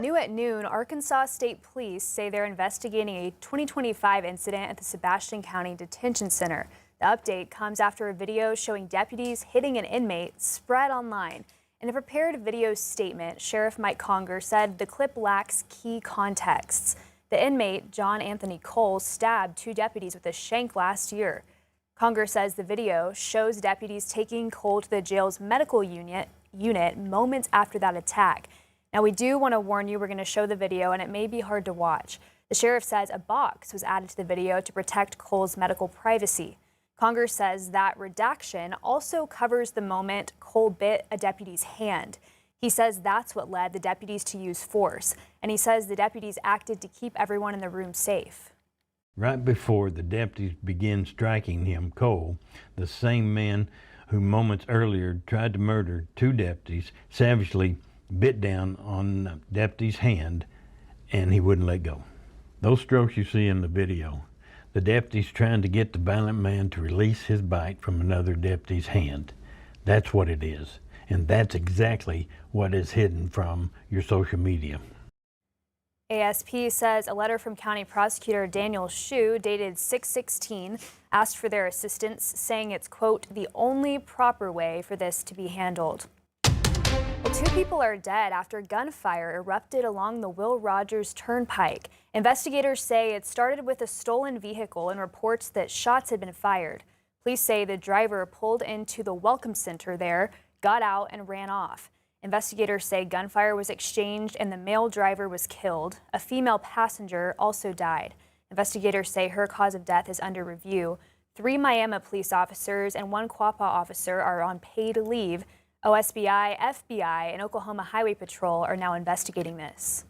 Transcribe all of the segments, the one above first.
New at noon, Arkansas State Police say they're investigating a 2025 incident at the Sebastian County Detention Center. The update comes after a video showing deputies hitting an inmate spread online. In a prepared video statement, Sheriff Mike Conger said the clip lacks key contexts. The inmate, John Anthony Cole, stabbed 2 deputies with a shank last year. Conger says the video shows deputies taking Cole to the jail's medical unit moments after that attack. Now, we do want to warn you, we're going to show the video and it may be hard to watch. The sheriff says a box was added to the video to protect Cole's medical privacy. Conger says that redaction also covers the moment Cole bit a deputy's hand. He says that's what led the deputies to use force, and he says the deputies acted to keep everyone in the room safe. Right before the deputies began striking him, Cole, the same man who moments earlier tried to murder 2 deputies, savagely bit down on the deputy's hand, and he wouldn't let go. Those strokes you see in the video, the deputy's trying to get the violent man to release his bite from another deputy's hand. That's what it is, and that's exactly what is hidden from your social media. ASP says a letter from County Prosecutor Daniel Shue dated 6/16 asked for their assistance, saying it's, quote, the only proper way for this to be handled. Well, 2 people are dead after gunfire erupted along the Will Rogers Turnpike. Investigators say it started with a stolen vehicle and reports that shots had been fired. Police say the driver pulled into the Welcome Center there, got out, and ran off. Investigators say gunfire was exchanged and the male driver was killed. A female passenger also died. Investigators say her cause of death is under review. 3 Miami police officers and 1 Quapaw officer are on paid leave. OSBI, FBI, and Oklahoma Highway Patrol are now investigating this.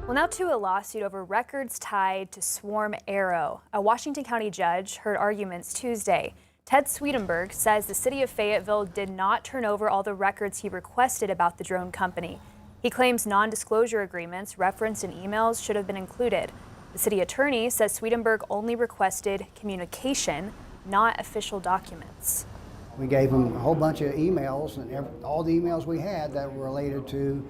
Well, now to a lawsuit over records tied to Swarm Arrow. A Washington County judge heard arguments Tuesday. Ted Swedenberg says the city of Fayetteville did not turn over all the records he requested about the drone company. He claims non-disclosure agreements referenced in emails should have been included. The city attorney says Swedenberg only requested communication, not official documents. We gave them a whole bunch of emails, and all the emails we had that were related to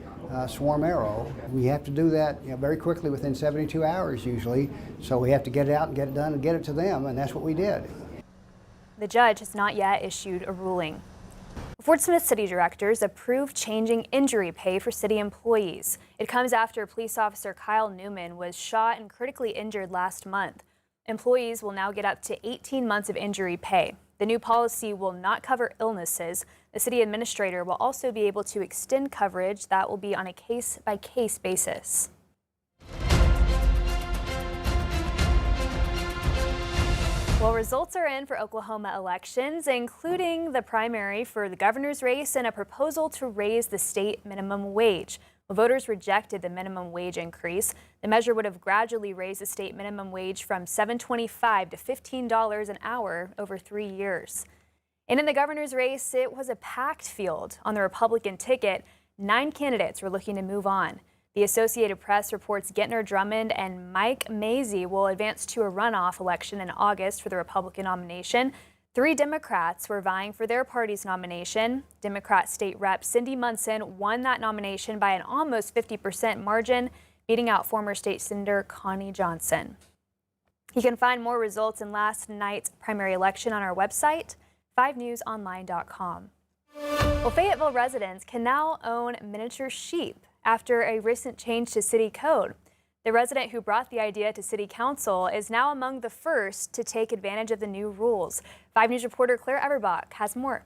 Swarm Arrow. We have to do that very quickly, within 72 hours usually, so we have to get it out and get it done and get it to them, and that's what we did. The judge has not yet issued a ruling. Fort Smith city directors approved changing injury pay for city employees. It comes after police officer Kyle Newman was shot and critically injured last month. Employees will now get up to 18 months of injury pay. The new policy will not cover illnesses. The city administrator will also be able to extend coverage that will be on a case-by-case basis. Well, results are in for Oklahoma elections, including the primary for the governor's race and a proposal to raise the state minimum wage. Well, voters rejected the minimum wage increase. The measure would have gradually raised the state minimum wage from $7.25 to $15 an hour over 3 years. And in the governor's race, it was a packed field. On the Republican ticket, 9 candidates were looking to move on. The Associated Press reports Gentner Drummond and Mike Mazie will advance to a runoff election in August for the Republican nomination. 3 Democrats were vying for their party's nomination. Democrat State Rep Cindy Munson won that nomination by an almost 50% margin, beating out former state senator Connie Johnson. You can find more results in last night's primary election on our website, 5newsonline.com. Well, Fayetteville residents can now own miniature sheep after a recent change to city code. The resident who brought the idea to City Council is now among the first to take advantage of the new rules. 5 News reporter Claire Everbach has more.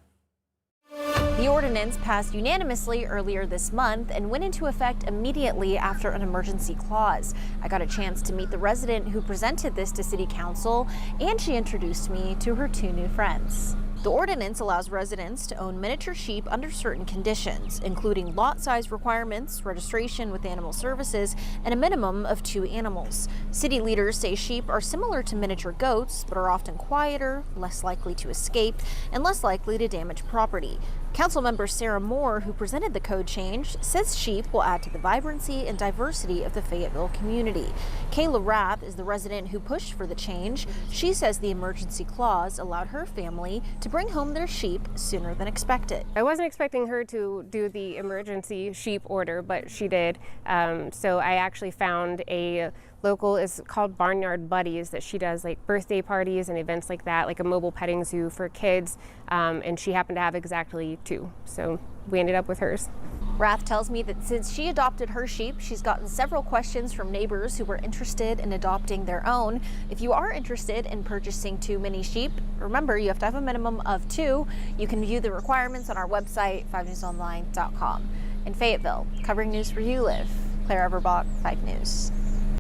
The ordinance passed unanimously earlier this month and went into effect immediately after an emergency clause. I got a chance to meet the resident who presented this to City Council, and she introduced me to her 2 new friends. The ordinance allows residents to own miniature sheep under certain conditions, including lot size requirements, registration with animal services, and a minimum of 2 animals. City leaders say sheep are similar to miniature goats, but are often quieter, less likely to escape, and less likely to damage property. Councilmember Sarah Moore, who presented the code change, says sheep will add to the vibrancy and diversity of the Fayetteville community. Kayla Rath is the resident who pushed for the change. She says the emergency clause allowed her family to bring home their sheep sooner than expected. I wasn't expecting her to do the emergency sheep order, but she did. So I actually found a local, is called Barnyard Buddies, that she does like birthday parties and events like that, like a mobile petting zoo for kids. And she happened to have exactly 2. So we ended up with hers. Rath tells me that since she adopted her sheep, she's gotten several questions from neighbors who were interested in adopting their own. If you are interested in purchasing 2 mini sheep, remember you have to have a minimum of 2. You can view the requirements on our website, 5newsonline.com. In Fayetteville, covering news where you live, Claire Everbach, 5 News.